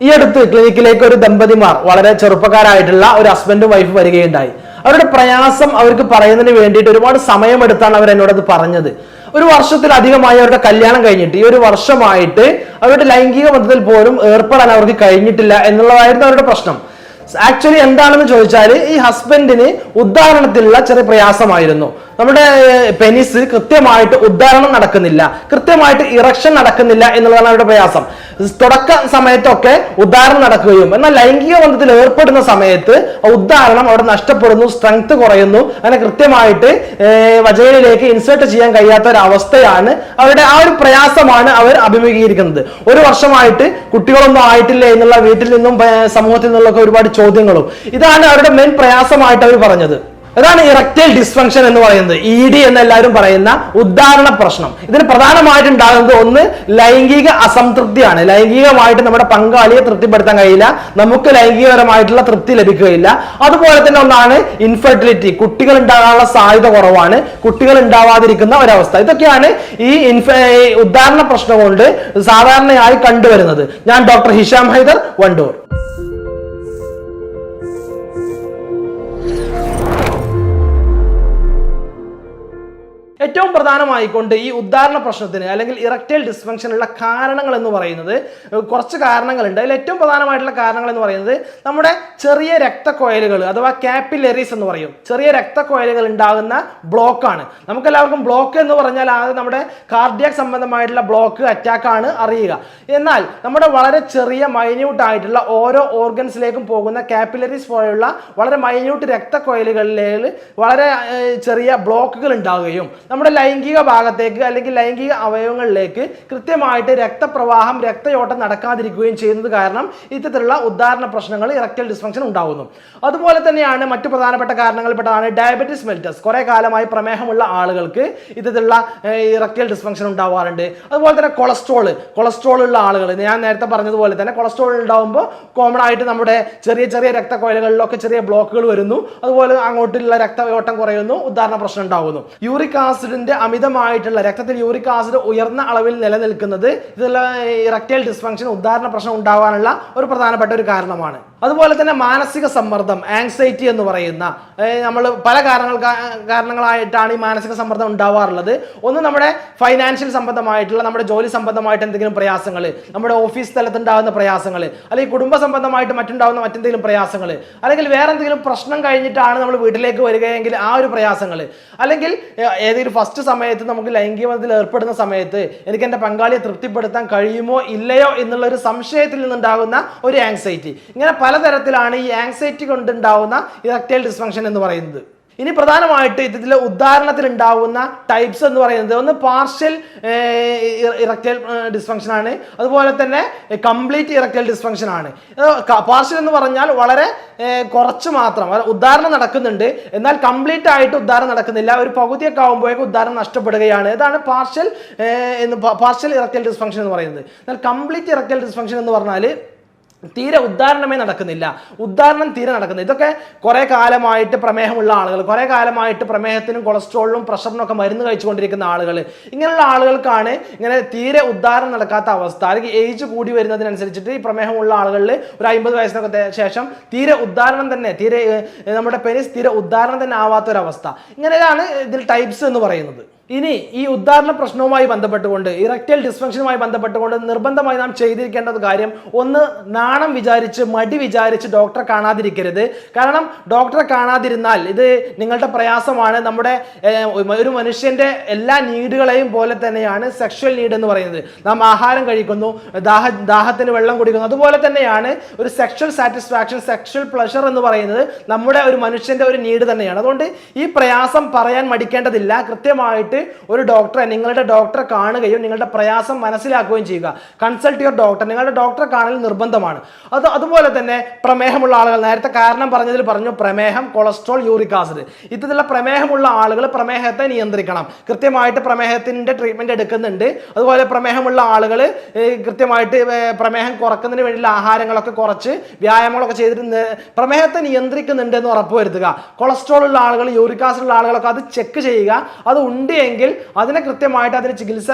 ഈ അടുത്ത് ക്ലിനിക്കിലേക്ക് ഒരു ദമ്പതിമാർ വളരെ ചെറുപ്പക്കാരായിട്ടുള്ള ഒരു ഹസ്ബൻഡും വൈഫ് വരികയുണ്ടായി. അവരുടെ പ്രയാസം അവർക്ക് പറയുന്നതിന് വേണ്ടിയിട്ട് ഒരുപാട് സമയമെടുത്താണ് അവർ എന്നോടത് പറഞ്ഞത്. ഒരു വർഷത്തിലധികമായി അവരുടെ കല്യാണം കഴിഞ്ഞിട്ട് ഈ ഒരു വർഷമായിട്ട് അവരുടെ ലൈംഗിക ബന്ധത്തിൽ പോലും ഏർപ്പെടാൻ അവർക്ക് കഴിഞ്ഞിട്ടില്ല എന്നുള്ളതായിരുന്നു അവരുടെ പ്രശ്നം. ആക്ച്വലി എന്താണെന്ന് ചോദിച്ചാൽ ഈ ഹസ്ബൻഡിന് ഉദാഹരണത്തിലുള്ള ചെറിയ പ്രയാസമായിരുന്നു. നമ്മുടെ പെനിസ് കൃത്യമായിട്ട് ഉദ്ധാരണം നടക്കുന്നില്ല, കൃത്യമായിട്ട് ഇറക്ഷൻ നടക്കുന്നില്ല എന്നുള്ളതാണ് അവരുടെ പ്രയാസം. തുടക്ക സമയത്തൊക്കെ ഉദ്ധാരണം നടക്കുകയും എന്നാൽ ലൈംഗിക ബന്ധത്തിൽ ഏർപ്പെടുന്ന സമയത്ത് ഉദ്ധാരണം അവിടെ നഷ്ടപ്പെടുന്നു, സ്ട്രെങ്ത് കുറയുന്നു, അങ്ങനെ കൃത്യമായിട്ട് വജൈനയിലേക്ക് ഇൻസേർട്ട് ചെയ്യാൻ കഴിയാത്ത ഒരു അവസ്ഥയാണ് അവരുടെ. ആ ഒരു പ്രയാസമാണ് അവർ അഭിമുഖീകരിക്കുന്നത്. ഒരു വർഷമായിട്ട് കുട്ടികളൊന്നും ആയിട്ടില്ല എന്നുള്ള വീട്ടിൽ നിന്നും സമൂഹത്തിൽ നിന്നുള്ള ഒരുപാട് ചോദ്യങ്ങളും ഇതാണ് അവരുടെ മെയിൻ പ്രയാസമായിട്ട് അവർ പറഞ്ഞത്. അതാണ് ഇറക്ടൈൽ ഡിസ്ഫങ്ഷൻ എന്ന് പറയുന്നത്, ED എന്ന് എല്ലാവരും പറയുന്ന ഉദ്ധാരണ പ്രശ്നം. ഇതിന് പ്രധാനമായിട്ടുണ്ടാകുന്നത് ഒന്ന് ലൈംഗിക അസംതൃപ്തിയാണ്. ലൈംഗികമായിട്ട് നമ്മുടെ പങ്കാളിയെ തൃപ്തിപ്പെടുത്താൻ കഴിയില്ല, നമുക്ക് ലൈംഗികപരമായിട്ടുള്ള തൃപ്തി ലഭിക്കുകയില്ല. അതുപോലെ തന്നെ ഒന്നാണ് ഇൻഫെർട്ടിലിറ്റി, കുട്ടികൾ ഉണ്ടാകാനുള്ള സാധ്യത കുറവാണ്, കുട്ടികൾ ഉണ്ടാവാതിരിക്കുന്ന ഒരവസ്ഥ. ഇതൊക്കെയാണ് ഈ ഉദ്ധാരണ പ്രശ്നം കൊണ്ട് സാധാരണയായി കണ്ടുവരുന്നത്. ഞാൻ ഡോക്ടർ ഹിഷാം ഹൈദർ, വണ്ടൂർ. ഏറ്റവും പ്രധാനമായിക്കൊണ്ട് ഈ ഉദ്ധാരണ പ്രശ്നത്തിന് അല്ലെങ്കിൽ ഇറക്ടൈൽ ഡിസ്ഫങ്ഷനുള്ള കാരണങ്ങൾ എന്ന് പറയുന്നത് കുറച്ച് കാരണങ്ങളുണ്ട്. അതിൽ ഏറ്റവും പ്രധാനമായിട്ടുള്ള കാരണങ്ങൾ എന്ന് പറയുന്നത് നമ്മുടെ ചെറിയ രക്തക്കൊയലുകൾ അഥവാ കാപ്പിലറീസ് എന്ന് പറയും. ചെറിയ രക്തക്കൊയലുകൾ ഉണ്ടാകുന്ന ബ്ലോക്കാണ്. നമുക്കെല്ലാവർക്കും ബ്ലോക്ക് എന്ന് പറഞ്ഞാൽ അത് നമ്മുടെ കാർഡിയാക് സംബന്ധമായിട്ടുള്ള ബ്ലോക്ക്, അറ്റാക്കാണ് അറിയുക. എന്നാൽ നമ്മുടെ വളരെ ചെറിയ മൈന്യൂട്ട് ആയിട്ടുള്ള ഓരോ ഓർഗൻസിലേക്കും പോകുന്ന കാപ്പിലറീസ് പോലെയുള്ള വളരെ മൈന്യൂട്ട് രക്തക്കൊയലുകളിൽ വളരെ ചെറിയ ബ്ലോക്കുകൾ ഉണ്ടാവുകയും നമ്മുടെ ലൈംഗിക ഭാഗത്തേക്ക് അല്ലെങ്കിൽ ലൈംഗിക അവയവങ്ങളിലേക്ക് കൃത്യമായിട്ട് രക്തപ്രവാഹം, രക്തയോട്ടം നടക്കാതിരിക്കുകയും ചെയ്യുന്നത് കാരണം ഇത്തരത്തിലുള്ള ഉദ്ധാരണ പ്രശ്നങ്ങൾ, ഇറക്ടൈൽ ഡിസ്ഫങ്ഷൻ ഉണ്ടാകുന്നു. അതുപോലെ തന്നെയാണ് മറ്റു പ്രധാനപ്പെട്ട കാരണങ്ങളിൽപ്പെട്ടതാണ് ഡയബറ്റിസ് മെലിറ്റസ്. കുറെ കാലമായി പ്രമേഹമുള്ള ആളുകൾക്ക് ഇത്തരത്തിലുള്ള ഇറക്ടൈൽ ഡിസ്ഫങ്ഷൻ ഉണ്ടാവാറുണ്ട്. അതുപോലെ തന്നെ കൊളസ്ട്രോൾ ഉള്ള ആളുകൾ, ഞാൻ നേരത്തെ പറഞ്ഞതുപോലെ തന്നെ കൊളസ്ട്രോൾ ഉണ്ടാകുമ്പോൾ കോമൺ ആയിട്ട് നമ്മുടെ ചെറിയ ചെറിയ രക്തക്കൊയലുകളിലൊക്കെ ചെറിയ ബ്ലോക്കുകൾ വരുന്നു. അതുപോലെ അങ്ങോട്ടുള്ള രക്തയോട്ടം കുറയുന്നു, ഉദ്ധാരണ പ്രശ്നം ഉണ്ടാകുന്നു. യൂറിക് ആസിഡിന്റെ അമിതമായിട്ടുള്ള രക്തത്തിൽ യൂറിക് ആസിഡ് ഉയർന്ന അളവിൽ നിലനിൽക്കുന്നത് ഇതിലുള്ള ഇറക്ടൈൽ ഡിസ്ഫങ്ഷൻ, ഉദ്ധാരണ പ്രശ്നം ഉണ്ടാവാനുള്ള ഒരു പ്രധാനപ്പെട്ട ഒരു കാരണമാണ്. അതുപോലെ തന്നെ മാനസിക സമ്മർദ്ദം, ആങ്സൈറ്റി എന്ന് പറയുന്ന, നമ്മൾ പല കാരണങ്ങളായിട്ടാണ് ഈ മാനസിക സമ്മർദ്ദം ഉണ്ടാവാറുള്ളത്. ഒന്ന് നമ്മുടെ ഫൈനാൻഷ്യൽ സംബന്ധമായിട്ടുള്ള, നമ്മുടെ ജോലി സംബന്ധമായിട്ട് എന്തെങ്കിലും പ്രയാസങ്ങൾ, നമ്മുടെ ഓഫീസ് തലത്തിൽ ഉണ്ടാകുന്ന പ്രയാസങ്ങൾ, അല്ലെങ്കിൽ കുടുംബ സംബന്ധമായിട്ട് മറ്റുണ്ടാകുന്ന മറ്റെന്തെങ്കിലും പ്രയാസങ്ങൾ, അല്ലെങ്കിൽ വേറെ എന്തെങ്കിലും പ്രശ്നം കഴിഞ്ഞിട്ടാണ് നമ്മൾ വീട്ടിലേക്ക് വരികയെങ്കിൽ ആ ഒരു പ്രയാസങ്ങൾ, അല്ലെങ്കിൽ ഏതെങ്കിലും ഫസ്റ്റ് സമയത്ത് നമുക്ക് ലൈംഗിക ബന്ധത്തിൽ ഏർപ്പെടുന്ന സമയത്ത് എനിക്ക് എൻ്റെ പങ്കാളിയെ തൃപ്തിപ്പെടുത്താൻ കഴിയുമോ ഇല്ലയോ എന്നുള്ള ഒരു സംശയത്തിൽ നിന്നുണ്ടാകുന്ന ഒരു ആങ്സൈറ്റി. ഇങ്ങനെ പലതരത്തിലാണ് ഈ ആങ്സൈറ്റി കൊണ്ടുണ്ടാവുന്ന ഇറക്ടൈൽ ഡിസ്ഫങ്ഷൻ എന്ന് പറയുന്നത്. ഇനി പ്രധാനമായിട്ട് ഇതിൽ ഉദ്ധാരണത്തിൽ ഉണ്ടാവുന്ന ടൈപ്സ് എന്ന് പറയുന്നത് ഒന്ന് പാർഷ്യൽ ഇറക്ടൈൽ ഡിസ്ഫങ്ഷൻ ആണ്, അതുപോലെ തന്നെ കംപ്ലീറ്റ് ഇറക്ടൈൽ ഡിസ്ഫങ്ഷൻ ആണ്. പാർഷ്യൽ എന്ന് പറഞ്ഞാൽ വളരെ കുറച്ച് മാത്രം ഉദ്ധാരണം നടക്കുന്നുണ്ട്, എന്നാൽ കംപ്ലീറ്റ് ആയിട്ട് ഉദ്ധാരണം നടക്കുന്നില്ല, ഒരു പകുതിയൊക്കെ ആകുമ്പോഴേക്കും ഉദ്ധാരണം നഷ്ടപ്പെടുകയാണ്. ഇതാണ് പാർഷ്യൽ ഇറക്ടൈൽ ഡിസ്ഫങ്ഷൻ എന്ന് പറയുന്നത്. എന്നാൽ കംപ്ലീറ്റ് ഇറക്ടൈൽ ഡിസ്ഫങ്ഷൻ എന്ന് പറഞ്ഞാൽ തീരെ ഉദ്ധാരണമേ നടക്കുന്നില്ല, ഉദ്ധാരണം തീരെ നടക്കുന്നില്ല. ഇതൊക്കെ കുറെ കാലമായിട്ട് പ്രമേഹമുള്ള ആളുകൾ, കുറെ കാലമായിട്ട് പ്രമേഹത്തിനും കൊളസ്ട്രോളിനും പ്രഷറിനും ഒക്കെ മരുന്ന് കഴിച്ചുകൊണ്ടിരിക്കുന്ന ആളുകൾ, ഇങ്ങനെയുള്ള ആളുകൾക്കാണ് ഇങ്ങനെ തീരെ ഉദ്ധാരണം നടക്കാത്ത അവസ്ഥ. അല്ലെങ്കിൽ ഏജ് കൂടി വരുന്നതിനനുസരിച്ചിട്ട് ഈ പ്രമേഹമുള്ള ആളുകളിൽ ഒരു 50 വയസ്സിനൊക്കെ ശേഷം തീരെ ഉദ്ധാരണം തന്നെ, നമ്മുടെ പെനിസ് തീരെ ഉദ്ധാരണം തന്നെ ആവാത്തൊരവസ്ഥ. ഇങ്ങനെയാണ് ഇതിൽ ടൈപ്സ് എന്ന് പറയുന്നത്. ഇനി ഈ ഉദ്ധാരണ പ്രശ്നവുമായി ബന്ധപ്പെട്ടുകൊണ്ട്, ഇറക്ടൈൽ ഡിസ്ഫങ്ഷനുമായി ബന്ധപ്പെട്ടുകൊണ്ട് നിർബന്ധമായി നാം ചെയ്തിരിക്കേണ്ടത് കാര്യം, ഒന്ന് നാണം വിചാരിച്ച്, മടി വിചാരിച്ച് ഡോക്ടറെ കാണാതിരിക്കരുത്. കാരണം ഡോക്ടറെ കാണാതിരുന്നാൽ ഇത് നിങ്ങളുടെ പ്രയാസമാണ്. നമ്മുടെ ഒരു മനുഷ്യന്റെ എല്ലാ നീഡുകളെയും പോലെ തന്നെയാണ് സെക്ഷൽ നീഡ് എന്ന് പറയുന്നത്. നാം ആഹാരം കഴിക്കുന്നു, ദാഹത്തിന് വെള്ളം കുടിക്കുന്നു, അതുപോലെ തന്നെയാണ് ഒരു സെക്ഷൽ സാറ്റിസ്ഫാക്ഷൻ, സെക്ഷൽ പ്ലഷർ എന്ന് പറയുന്നത് നമ്മുടെ ഒരു മനുഷ്യന്റെ ഒരു നീഡ് തന്നെയാണ്. അതുകൊണ്ട് ഈ പ്രയാസം പറയാൻ മടിക്കേണ്ടതില്ല. കൃത്യമായിട്ട് ഒരു ഡോക്ടറെ, നിങ്ങളുടെ ഡോക്ടറെ കാണുകയും നിങ്ങളുടെ പ്രയാസം മനസ്സിലാക്കുകയും ചെയ്യുക. Consult your doctor. നിങ്ങളുടെ ഡോക്ടറെ കാണൽ നിർബന്ധമാണ്. അതുപോലെ തന്നെ പ്രമേഹമുള്ള ആളുകൾ, നേരത്തെ കാരണം പറഞ്ഞതിൽ പറഞ്ഞു, പ്രമേഹം, കൊളസ്ട്രോൾ, യൂറിക് ആസിഡ്, ഇത്തരത്തിലുള്ള പ്രമേഹമുള്ള ആളുകൾ പ്രമേഹത്തെ നിയന്ത്രിക്കണം. കൃത്യമായിട്ട് പ്രമേഹത്തിന്റെ ട്രീറ്റ്മെന്റ് എടുക്കുന്നുണ്ട്. അതുപോലെ പ്രമേഹമുള്ള ആളുകൾ കൃത്യമായിട്ട് പ്രമേഹം കുറക്കുന്നതിന് വേണ്ടിയുള്ള ആഹാരങ്ങളൊക്കെ കുറച്ച് വ്യായാമങ്ങളൊക്കെ ചെയ്തിട്ട് പ്രമേഹത്തെ നിയന്ത്രിക്കുന്നുണ്ട് എന്ന് ഉറപ്പുവരുത്തുക. കൊളസ്ട്രോൾ ഉള്ള ആളുകൾ, യൂറിക് ആസിഡ് ഉള്ള ആളുകളൊക്കെ അത് ചെക്ക് ചെയ്യുക. അത് ഉണ്ട് എങ്കിൽ അതിനെ കൃത്യമായിട്ട് അതിന് ചികിത്സ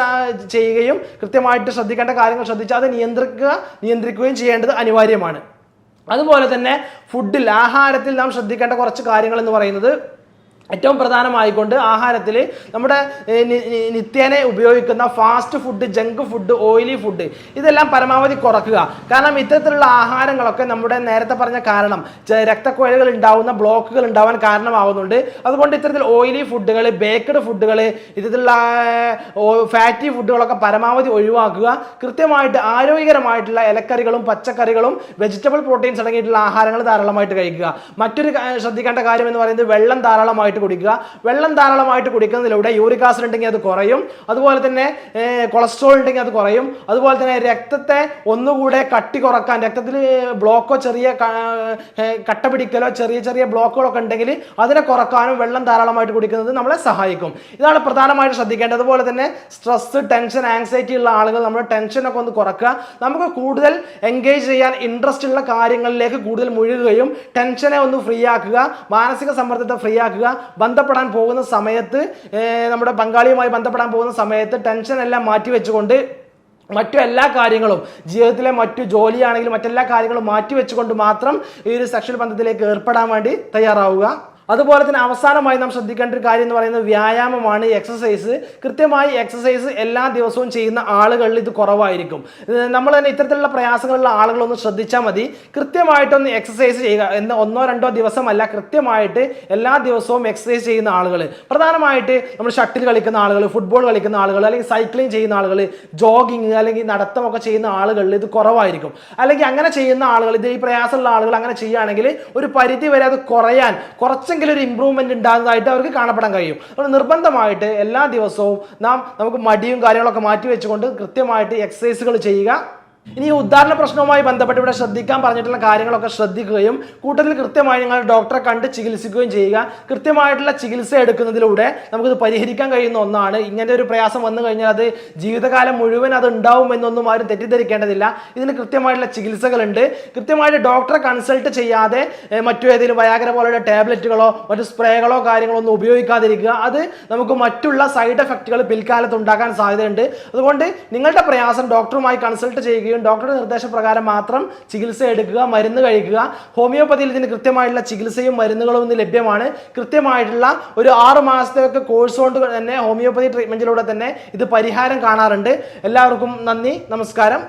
ചെയ്യുകയും കൃത്യമായിട്ട് ശ്രദ്ധിക്കേണ്ട കാര്യങ്ങൾ ശ്രദ്ധിച്ച് അത് നിയന്ത്രിക്കുകയും ചെയ്യേണ്ടത് അനിവാര്യമാണ്. അതുപോലെ തന്നെ ഫുഡിൽ, ആഹാരത്തിൽ നാം ശ്രദ്ധിക്കേണ്ട കുറച്ച് കാര്യങ്ങൾ എന്ന് പറയുന്നത്, ഏറ്റവും പ്രധാനമായിക്കൊണ്ട് ആഹാരത്തിൽ നമ്മുടെ നിത്യേന ഉപയോഗിക്കുന്ന fast food, junk food, oily food ഇതെല്ലാം പരമാവധി കുറയ്ക്കുക. കാരണം ഇത്തരത്തിലുള്ള ആഹാരങ്ങളൊക്കെ നമ്മുടെ നേരത്തെ പറഞ്ഞ കാരണം രക്തക്കുഴലുകൾ ഉണ്ടാവുന്ന ബ്ലോക്കുകൾ ഉണ്ടാവാൻ കാരണമാവുന്നുണ്ട്. അതുകൊണ്ട് ഇത്തരത്തിൽ ഓയിലി ഫുഡുകൾ, ബേക്ക്ഡ് ഫുഡുകൾ, ഇത്തരത്തിലുള്ള ഫാറ്റി ഫുഡുകളൊക്കെ പരമാവധി ഒഴിവാക്കുക. കൃത്യമായിട്ട് ആരോഗ്യകരമായിട്ടുള്ള ഇലക്കറികളും പച്ചക്കറികളും വെജിറ്റബിൾ പ്രോട്ടീൻസ് അടങ്ങിയിട്ടുള്ള ആഹാരങ്ങൾ ധാരാളമായിട്ട് കഴിക്കുക. മറ്റൊരു ശ്രദ്ധിക്കേണ്ട കാര്യം എന്ന് പറയുന്നത് വെള്ളം ധാരാളമായിട്ട് കുടിക്കുക. വെള്ളം ധാരാളമായിട്ട് കുടിക്കുന്നതിലൂടെ യൂറിക് ആസിഡ് ഉണ്ടെങ്കിൽ അത് കുറയും, അതുപോലെ തന്നെ കൊളസ്ട്രോൾ ഉണ്ടെങ്കിൽ അത് കുറയും, അതുപോലെ തന്നെ രക്തത്തെ ഒന്നുകൂടെ കട്ടി കുറക്കാൻ, രക്തത്തിൽ ബ്ലോക്കോ ചെറിയ കട്ട പിടിക്കലോ ചെറിയ ചെറിയ ബ്ലോക്കുകളൊക്കെ ഉണ്ടെങ്കിൽ അതിനെ കുറക്കാനും വെള്ളം ധാരാളമായിട്ട് കുടിക്കുന്നത് നമ്മളെ സഹായിക്കും. ഇതാണ് പ്രധാനമായിട്ട് ശ്രദ്ധിക്കേണ്ടത്. അതുപോലെ തന്നെ സ്ട്രെസ്, ടെൻഷൻ, ആങ്സൈറ്റി ഉള്ള ആളുകൾ നമ്മുടെ ടെൻഷനൊക്കെ ഒന്ന് കുറക്കുക. നമുക്ക് കൂടുതൽ എൻഗേജ് ചെയ്യാൻ ഇൻട്രസ്റ്റ് ഉള്ള കാര്യങ്ങളിലേക്ക് കൂടുതൽ മുഴുകുകയും ടെൻഷനെ ഒന്ന് ഫ്രീ ആക്കുക, മാനസിക സമ്മർദ്ദത്തെ ഫ്രീ ആക്കുക. ബന്ധപ്പെടാൻ പോകുന്ന സമയത്ത്, നമ്മുടെ പങ്കാളിയുമായി ബന്ധപ്പെടാൻ പോകുന്ന സമയത്ത് ടെൻഷൻ എല്ലാം മാറ്റിവെച്ചുകൊണ്ട് മറ്റു എല്ലാ കാര്യങ്ങളും, ജീവിതത്തിലെ മറ്റു ജോലിയാണെങ്കിലും മറ്റെല്ലാ കാര്യങ്ങളും മാറ്റിവെച്ചുകൊണ്ട് മാത്രം ഈ ഒരു സെക്ഷൽ ബന്ധത്തിലേക്ക് ഏർപ്പെടാൻ വേണ്ടി തയ്യാറാവുക. അതുപോലെ തന്നെ അവസാനമായി നാം ശ്രദ്ധിക്കേണ്ട ഒരു കാര്യം എന്ന് പറയുന്നത് വ്യായാമമാണ്, എക്സസൈസ്. കൃത്യമായി എക്സസൈസ് എല്ലാ ദിവസവും ചെയ്യുന്ന ആളുകളിൽ ഇത് കുറവായിരിക്കും. നമ്മൾ തന്നെ ഇത്തരത്തിലുള്ള പ്രയാസങ്ങളുള്ള ആളുകളൊന്ന് ശ്രദ്ധിച്ചാൽ മതി. കൃത്യമായിട്ടൊന്ന് എക്സസൈസ് ചെയ്യുക. ഒന്നോ രണ്ടോ ദിവസമല്ല, കൃത്യമായിട്ട് എല്ലാ ദിവസവും എക്സസൈസ് ചെയ്യുന്ന ആളുകൾ, പ്രധാനമായിട്ട് നമ്മൾ ഷട്ടിൽ കളിക്കുന്ന ആളുകൾ, ഫുട്ബോൾ കളിക്കുന്ന ആളുകൾ, അല്ലെങ്കിൽ സൈക്ലിംഗ് ചെയ്യുന്ന ആളുകൾ, ജോഗിങ് അല്ലെങ്കിൽ നടത്തമൊക്കെ ചെയ്യുന്ന ആളുകളിൽ ഇത് കുറവായിരിക്കും. അല്ലെങ്കിൽ അങ്ങനെ ചെയ്യുന്ന ആളുകൾ, ഇത് ഈ പ്രയാസമുള്ള ആളുകൾ അങ്ങനെ ചെയ്യുകയാണെങ്കിൽ ഒരു പരിധി വരെ അത് കുറയാൻ, കുറച്ചെങ്കിലും ഒരു ഇമ്പ്രൂവ്മെന്റ് ഉണ്ടാകുന്നതായിട്ട് അവർക്ക് കാണപ്പെടാൻ കഴിയും. അതുകൊണ്ട് നിർബന്ധമായിട്ട് എല്ലാ ദിവസവും നമുക്ക് മടിയും കാര്യങ്ങളൊക്കെ മാറ്റി വെച്ചുകൊണ്ട് കൃത്യമായിട്ട് എക്സസൈസുകൾ ചെയ്യുക. ഇനി ഉദാഹരണ പ്രശ്നവുമായി ബന്ധപ്പെട്ട് ഇവിടെ ശ്രദ്ധിക്കാൻ പറഞ്ഞിട്ടുള്ള കാര്യങ്ങളൊക്കെ ശ്രദ്ധിക്കുകയും കൂട്ടത്തിൽ കൃത്യമായി നിങ്ങൾ ഡോക്ടറെ കണ്ട് ചികിത്സിക്കുകയും ചെയ്യുക. കൃത്യമായിട്ടുള്ള ചികിത്സ എടുക്കുന്നതിലൂടെ നമുക്കിത് പരിഹരിക്കാൻ കഴിയുന്ന ഒന്നാണ്. ഇങ്ങനത്തെ ഒരു പ്രയാസം വന്നു കഴിഞ്ഞാൽ അത് ജീവിതകാലം മുഴുവൻ അത് ഉണ്ടാവുമെന്നൊന്നും ആരും തെറ്റിദ്ധരിക്കേണ്ടതില്ല. ഇതിന് കൃത്യമായിട്ടുള്ള ചികിത്സകളുണ്ട്. കൃത്യമായിട്ട് ഡോക്ടറെ കൺസൾട്ട് ചെയ്യാതെ മറ്റു ഏതെങ്കിലും വയാഗ്ര പോലുള്ള ടാബ്ലറ്റുകളോ മറ്റു സ്പ്രേകളോ കാര്യങ്ങളോ ഒന്നും ഉപയോഗിക്കാതിരിക്കുക. അത് നമുക്ക് മറ്റുള്ള സൈഡ് എഫക്റ്റുകൾ പിൽക്കാലത്ത് ഉണ്ടാക്കാൻ സാധ്യതയുണ്ട്. അതുകൊണ്ട് നിങ്ങളുടെ പ്രയാസം ഡോക്ടറുമായി കൺസൾട്ട് ചെയ്യുകയും ഡോക്ടറുടെ നിർദ്ദേശപ്രകാരം മാത്രം ചികിത്സ എടുക്കുക, മരുന്ന് കഴിക്കുക. ഹോമിയോപ്പതിയിൽ ഇതിന് കൃത്യമായിട്ടുള്ള ചികിത്സയും മരുന്നുകളും ഇന്ന് ലഭ്യമാണ്. കൃത്യമായിട്ടുള്ള ഒരു 6 മാസത്തേക്ക് കോഴ്സ് കൊണ്ട് തന്നെ ഹോമിയോപ്പതി ട്രീറ്റ്മെന്റിലൂടെ തന്നെ ഇത് പരിഹാരം കാണാറുണ്ട്. എല്ലാവർക്കും നന്ദി, നമസ്കാരം.